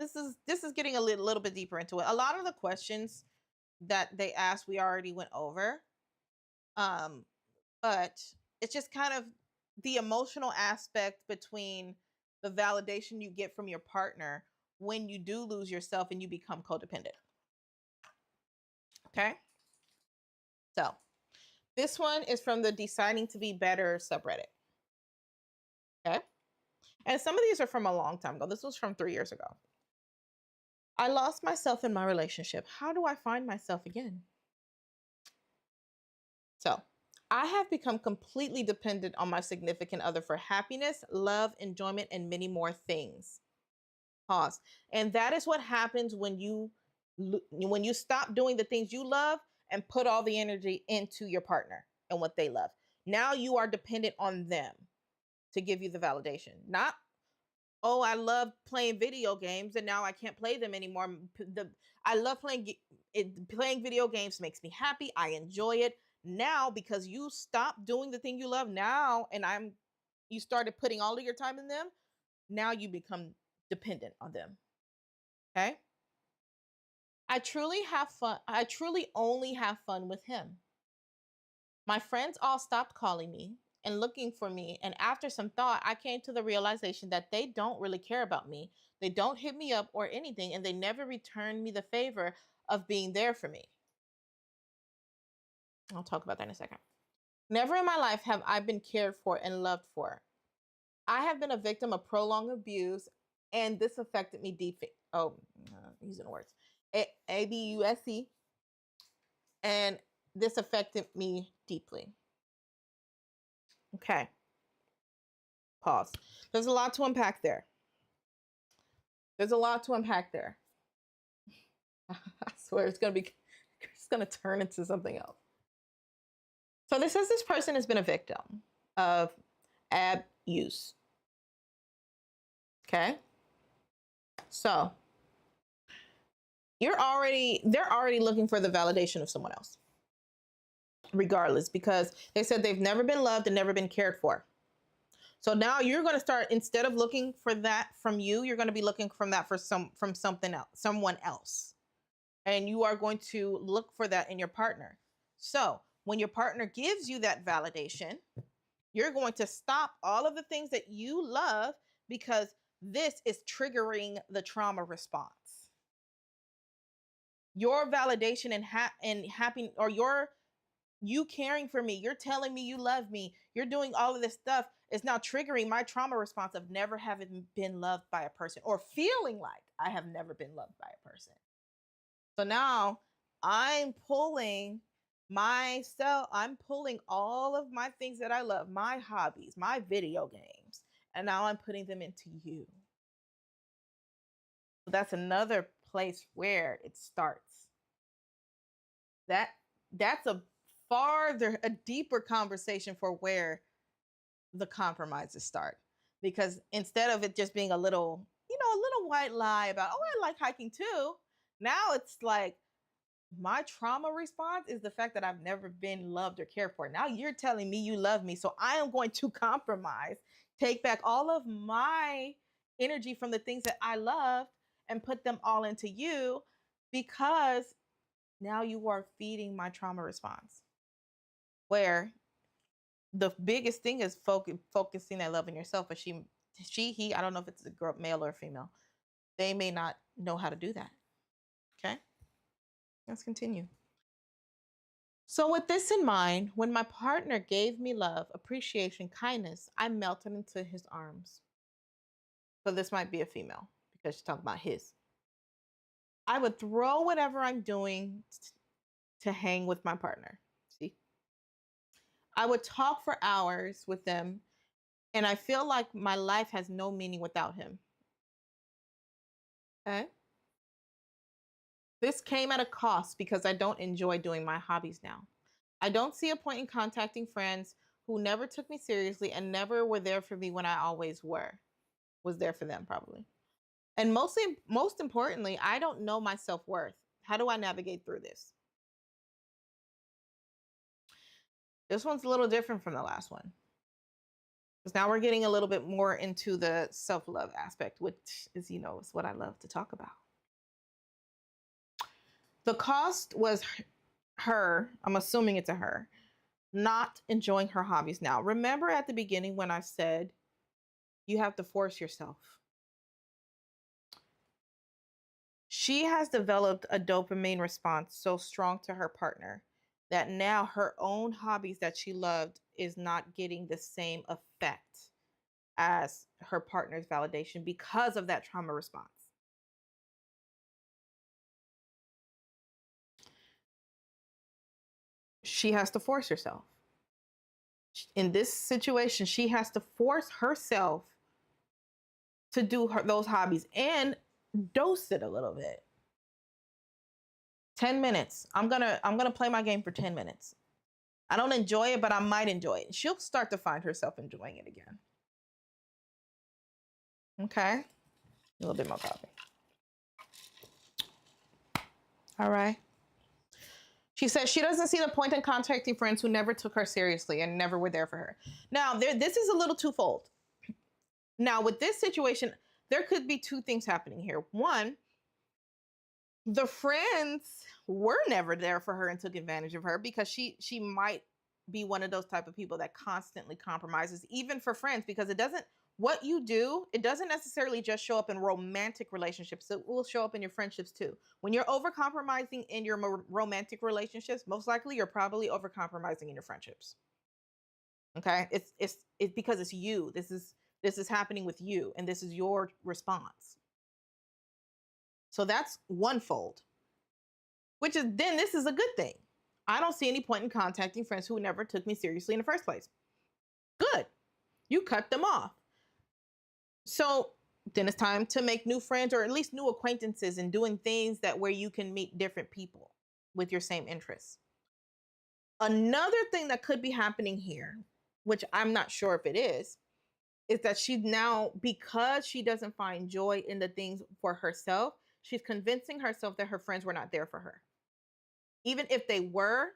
[SPEAKER 1] This is getting a little bit deeper into it. A lot of the questions that they asked, we already went over. But it's just kind of the emotional aspect between the validation you get from your partner when you do lose yourself and you become codependent. Okay. So this one is from the Deciding to Be Better subreddit. Okay. And some of these are from a long time ago. This was from 3 years ago. I lost myself in my relationship. How do I find myself again? So I have become completely dependent on my significant other for happiness, love, enjoyment, and many more things. Pause. And that is what happens when you stop doing the things you love and put all the energy into your partner and what they love. Now you are dependent on them to give you the validation. Not, oh, I love playing video games and now I can't play them anymore. I love playing video games makes me happy. I enjoy it. Now, because you stopped doing the thing you love now, and you started putting all of your time in them, now you become dependent on them. Okay? I truly have fun. I truly only have fun with him. My friends all stopped calling me and looking for me, and after some thought, I came to the realization that they don't really care about me. They don't hit me up or anything, and they never returned me the favor of being there for me. I'll talk about that in a second. Never in my life have I been cared for and loved for. I have been a victim of prolonged abuse, and this affected me deeply. Oh, using the words abuse, and this affected me deeply. Okay, pause. There's a lot to unpack there. There's a lot to unpack there. I swear it's gonna turn into something else. So this says this person has been a victim of abuse. Okay, so they're already looking for the validation of someone else, regardless, because they said they've never been loved and never been cared for. So now you're going to start, instead of looking for that from you, you're going to be looking from that from something else, someone else. And you are going to look for that in your partner. So when your partner gives you that validation, you're going to stop all of the things that you love, because this is triggering the trauma response. Your validation and happy, or you caring for me, you're telling me you love me, you're doing all of this stuff, is now triggering my trauma response of never having been loved by a person, or feeling like I have never been loved by a person. So now I'm pulling all of my things that I love, my hobbies, my video games, and now I'm putting them into you. So that's another place where it starts. That's a deeper conversation for where the compromises start. Because instead of it just being a little white lie about, oh, I like hiking too, now it's like, my trauma response is the fact that I've never been loved or cared for. Now you're telling me you love me, so I am going to compromise, take back all of my energy from the things that I love and put them all into you, because now you are feeding my trauma response. Where the biggest thing is focusing that love in yourself. But he, I don't know if it's a girl, male or female, they may not know how to do that. Okay, let's continue. So with this in mind, when my partner gave me love, appreciation, kindness, I melted into his arms. So this might be a female, because she's talking about his. I would throw whatever I'm doing to hang with my partner. See? I would talk for hours with them, and I feel like my life has no meaning without him. Okay? This came at a cost, because I don't enjoy doing my hobbies now. I don't see a point in contacting friends who never took me seriously and never were there for me when I always was there for them, probably. And most importantly, I don't know my self-worth. How do I navigate through this? This one's a little different from the last one, because now we're getting a little bit more into the self-love aspect, which is, is what I love to talk about. The cost was her, I'm assuming it's a her, not enjoying her hobbies now. Remember at the beginning when I said you have to force yourself? She has developed a dopamine response so strong to her partner that now her own hobbies that she loved is not getting the same effect as her partner's validation because of that trauma response. She has to force herself. In this situation, she has to force herself to do those hobbies and dose it a little bit. 10 minutes. I'm gonna play my game for 10 minutes. I don't enjoy it, but I might enjoy it. She'll start to find herself enjoying it again. Okay. A little bit more coffee. All right. She says she doesn't see the point in contacting friends who never took her seriously and never were there for her. Now, this is a little twofold. Now, with this situation, there could be two things happening here. One, the friends were never there for her and took advantage of her, because she might be one of those type of people that constantly compromises, even for friends, because what you do, it doesn't necessarily just show up in romantic relationships. It will show up in your friendships too. When you're over compromising in your romantic relationships, most likely you're probably over compromising in your friendships. Okay? It's because it's you. This is happening with you, and this is your response. So that's one fold. Which is then this is a good thing. I don't see any point in contacting friends who never took me seriously in the first place. Good. You cut them off. So then it's time to make new friends or at least new acquaintances and doing things that where you can meet different people with your same interests. Another thing that could be happening here, which I'm not sure if it is that she now, because she doesn't find joy in the things for herself, she's convincing herself that her friends were not there for her. Even if they were,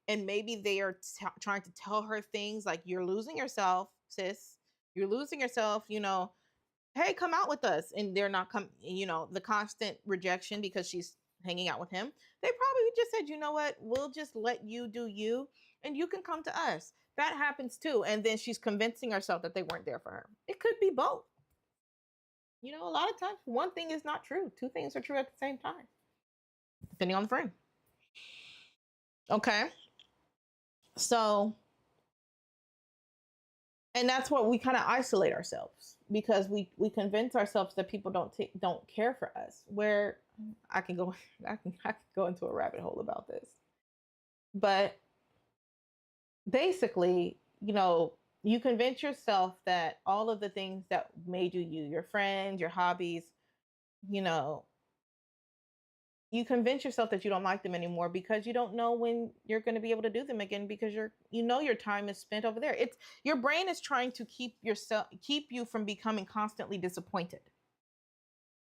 [SPEAKER 1] and maybe they are trying to tell her things like, you're losing yourself, sis. You're losing yourself, hey, come out with us. And they're not the constant rejection because she's hanging out with him. They probably just said, you know what, we'll just let you do you and you can come to us. That happens too. And then she's convincing herself that they weren't there for her. It could be both. A lot of times one thing is not true. Two things are true at the same time, depending on the friend. Okay. So, and that's what we kind of isolate ourselves because we convince ourselves that people don't care for us. Where I can go into a rabbit hole about this. But basically, you convince yourself that all of the things that made you, your friends, your hobbies, you convince yourself that you don't like them anymore because you don't know when you're going to be able to do them again because your time is spent over there. It's your brain is trying to keep you from becoming constantly disappointed.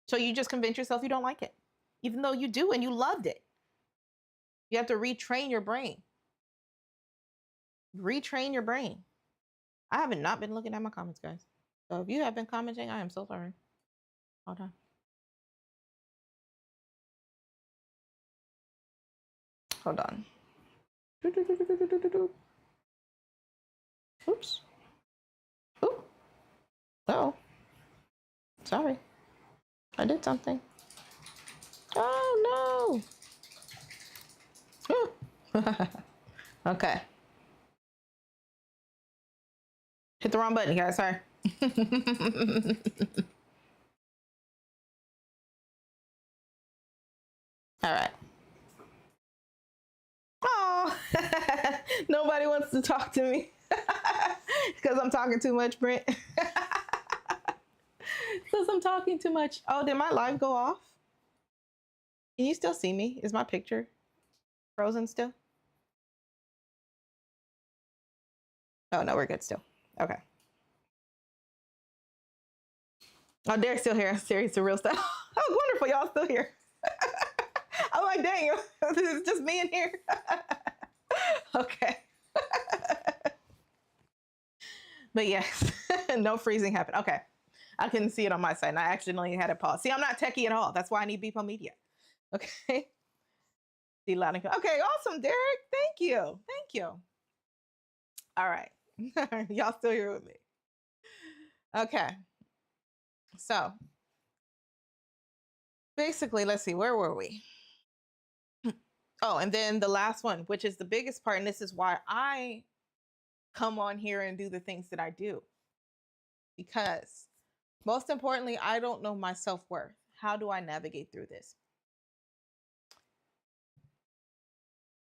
[SPEAKER 1] So you just convince yourself you don't like it, even though you do and you loved it. You have to retrain your brain. Retrain your brain. I haven't not been looking at my comments, guys. So if you have been commenting, I am so sorry. Hold on. Hold on. Oops. Oop. Oh. Sorry. I did something. Oh no. Okay. Hit the wrong button, guys. Sorry. All right. Oh, nobody wants to talk to me because I'm talking too much, Brent. Because I'm talking too much. Oh, did my live go off? Can you still see me? Is my picture frozen still? Oh, no, we're good still. Okay. Oh, Derek's still here. Serious to real stuff. Oh, wonderful. Y'all still here. I'm like, dang, it's just me in here. Okay. But yes, no freezing happened. Okay. I couldn't see it on my side and I accidentally had it paused. See, I'm not techie at all. That's why I need Beepo Media. Okay. See loud and clear. Okay, awesome, Derek. Thank you. Thank you. All right. Y'all still here with me. Okay. So basically, let's see, where were we? Oh, and then the last one, which is the biggest part, and this is why I come on here and do the things that I do. Because most importantly, I don't know my self-worth. How do I navigate through this?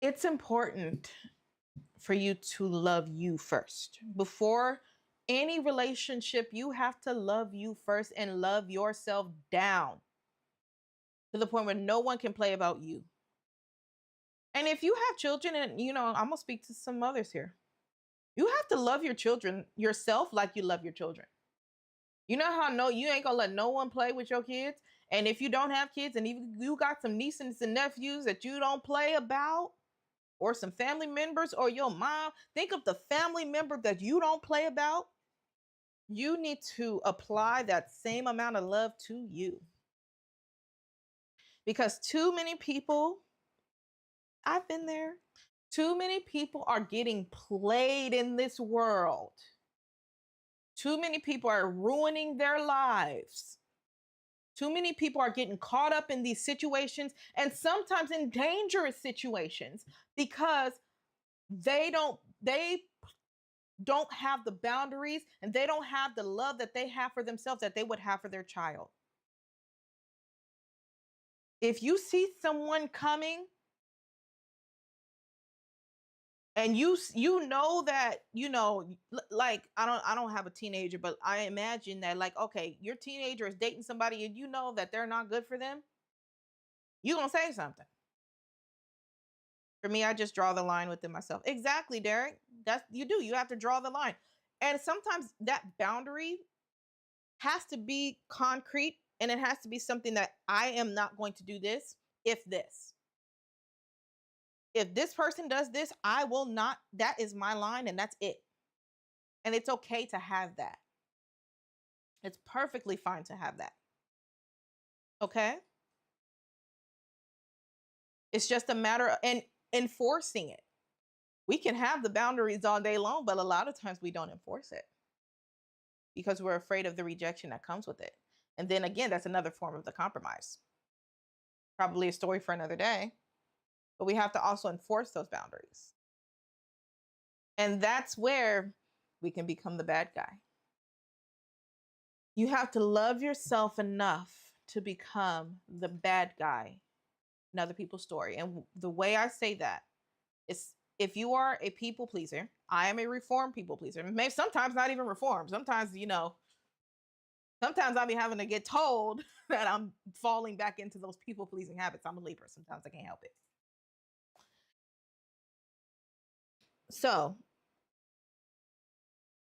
[SPEAKER 1] It's important for you to love you first. Before any relationship, you have to love you first and love yourself down to the point where no one can play about you. And if you have children, and I'm gonna speak to some mothers here, you have to love your children yourself like you love your children. You know how you ain't gonna let no one play with your kids. And if you don't have kids and even you got some nieces and nephews that you don't play about, or some family members or your mom, think of the family member that you don't play about. You need to apply that same amount of love to you. Because too many people, I've been there, too many people are getting played in this world. Too many people are ruining their lives. Too many people are getting caught up in these situations and sometimes in dangerous situations because they don't have the boundaries and they don't have the love that they have for themselves that they would have for their child. If you see someone coming and you know that, like I don't have a teenager, but I imagine that, like, okay, your teenager is dating somebody and you know that they're not good for them, you gonna say something. For me, I just draw the line within myself. Exactly, Derek. That's you have to draw the line. And sometimes that boundary has to be concrete, and it has to be something that I am not going to do this if this. If this person does this, I will not. That is my line, and that's it. And it's okay to have that. It's perfectly fine to have that. Okay? It's just a matter of and enforcing it. We can have the boundaries all day long, but a lot of times we don't enforce it because we're afraid of the rejection that comes with it. And then again, that's another form of the compromise. Probably a story for another day, but we have to also enforce those boundaries. And that's where we can become the bad guy. You have to love yourself enough to become the bad guy in other people's story. And the way I say that is, if you are a people pleaser, I am a reformed people pleaser. Maybe sometimes not even reformed. Sometimes, sometimes I'll be having to get told that I'm falling back into those people pleasing habits. I'm a Libra. Sometimes I can't help it. So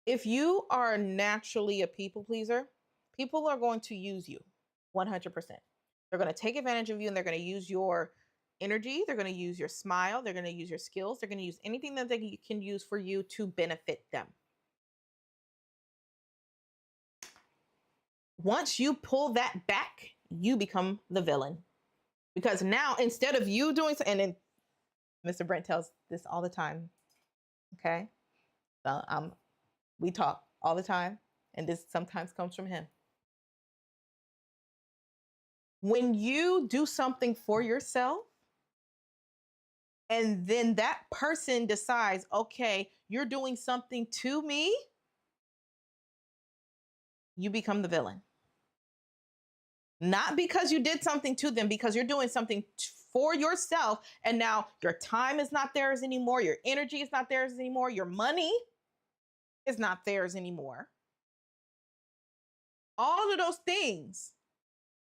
[SPEAKER 1] if you are naturally a people pleaser, people are going to use you 100%. They're going to take advantage of you and they're going to use your energy. They're going to use your smile. They're going to use your skills. They're going to use anything that they can use for you to benefit them. Once you pull that back, you become the villain. Because now, instead of you doing, and then Mr. Brent tells this all the time, okay? So we talk all the time, and this sometimes comes from him. When you do something for yourself, and then that person decides, okay, you're doing something to me, you become the villain. Not because you did something to them, because you're doing something for yourself. And now your time is not theirs anymore. Your energy is not theirs anymore. Your money is not theirs anymore. All of those things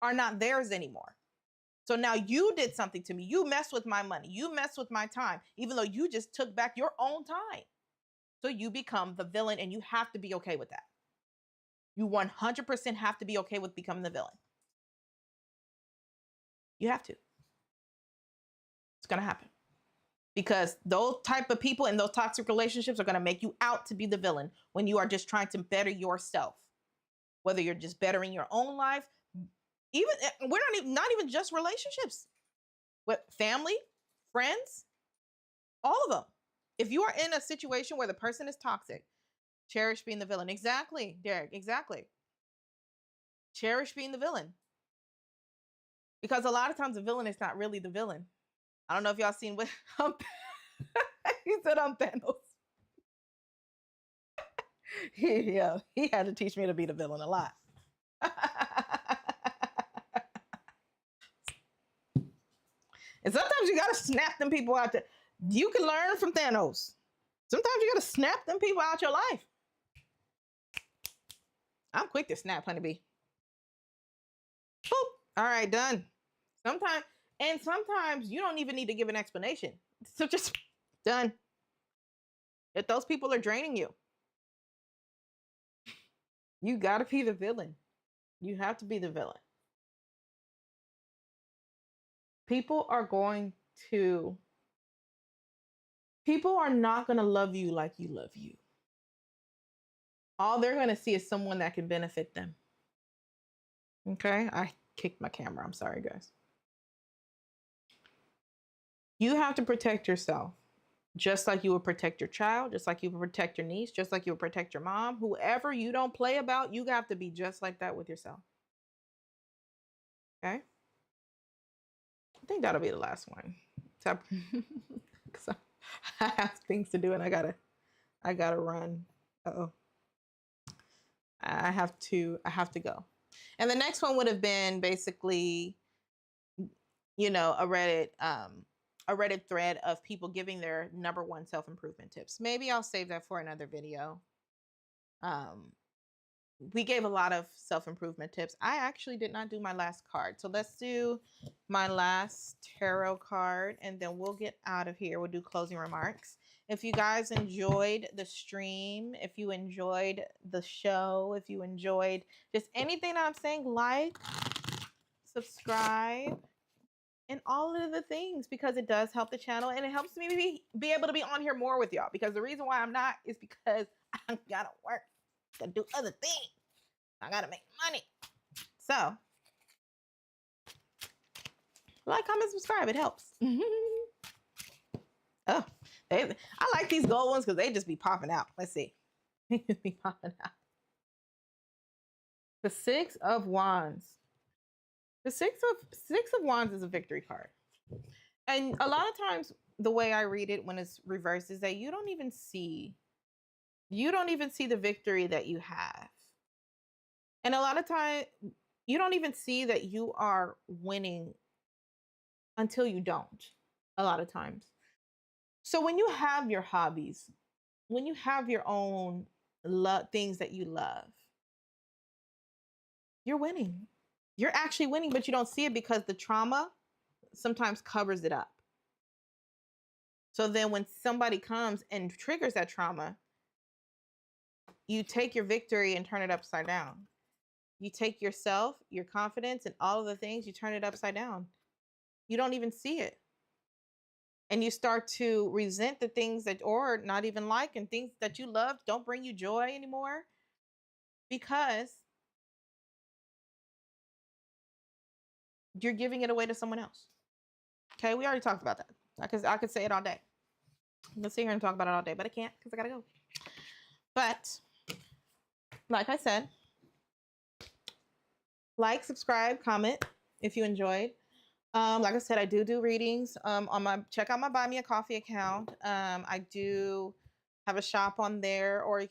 [SPEAKER 1] are not theirs anymore. So now you did something to me. You messed with my money. You messed with my time, even though you just took back your own time. So you become the villain, and you have to be okay with that. You 100% have to be okay with becoming the villain. You have to. It's going to happen. Because those type of people in those toxic relationships are going to make you out to be the villain when you are just trying to better yourself. Whether you're just bettering your own life, even we're not even just relationships, with family, friends, all of them. If you are in a situation where the person is toxic, cherish being the villain. Exactly, Derek. Exactly. Cherish being the villain. Because a lot of times the villain is not really the villain. I don't know if y'all seen what he said on Thanos. Yeah, he had to teach me to be the villain a lot. And sometimes you gotta snap them people out there. You can learn from Thanos. Sometimes you gotta snap them people out your life. I'm quick to snap, honeybee. Boop. All right, done. Sometimes you don't even need to give an explanation. So just done. If those people are draining you, you gotta be the villain. You have to be the villain. People are not going to love you like you love you. All they're going to see is someone that can benefit them. Okay? I kicked my camera. I'm sorry, guys. You have to protect yourself, just like you would protect your child, just like you would protect your niece, just like you would protect your mom. Whoever you don't play about, you have to be just like that with yourself. Okay? I think that'll be the last one. Because I have things to do and I gotta run. Uh-oh. I have to go. And the next one would have been basically, you know, a Reddit thread of people giving their #1 self-improvement tips. Maybe I'll save that for another video. We gave a lot of self-improvement tips. I actually did not do my last card. So let's do my last tarot card and then we'll get out of here. We'll do closing remarks. If you guys enjoyed the stream, if you enjoyed the show, if you enjoyed just anything I'm saying, like, subscribe, and all of the things, because it does help the channel and it helps me be able to be on here more with y'all, because the reason why I'm not is because I gotta work to do other things. I gotta make money. So like, comment, subscribe, it helps. Oh, I like these gold ones because they just be popping out. Let's see. They just be popping out. The 6 of Wands. The six of Wands is a victory card. And a lot of times the way I read it when it's reversed is that you don't even see the victory that you have. And a lot of times you don't even see that you are winning until you don't, a lot of times. So when you have your hobbies, when you have your own things that you love, you're winning. You're actually winning, but you don't see it because the trauma sometimes covers it up. So then when somebody comes and triggers that trauma, you take your victory and turn it upside down. You take yourself, your confidence, and all of the things, you turn it upside down. You don't even see it. And you start to resent the things that, or not even like, and things that you loved don't bring you joy anymore because you're giving it away to someone else. Okay, we already talked about that. I could say it all day. I'm gonna sit here and talk about it all day, but I can't because I gotta go. But like I said, like, subscribe, comment if you enjoyed. Like I said, I do readings. Check out my Buy Me a Coffee account. I do have a shop on there, or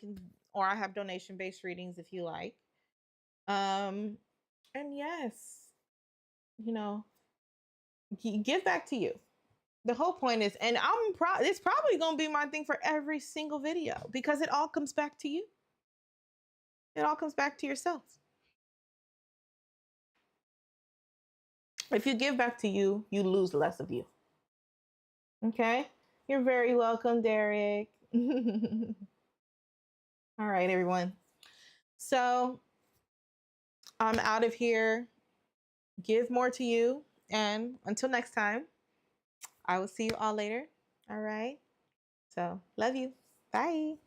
[SPEAKER 1] I have donation-based readings if you like. And yes, you know, give back to you. The whole point is, and it's probably gonna be my thing for every single video because it all comes back to you. It all comes back to yourself. If you give back to you, you lose less of you. Okay? You're very welcome, Derek. All right, everyone. So I'm out of here. Give more to you. And until next time, I will see you all later. All right? So love you. Bye.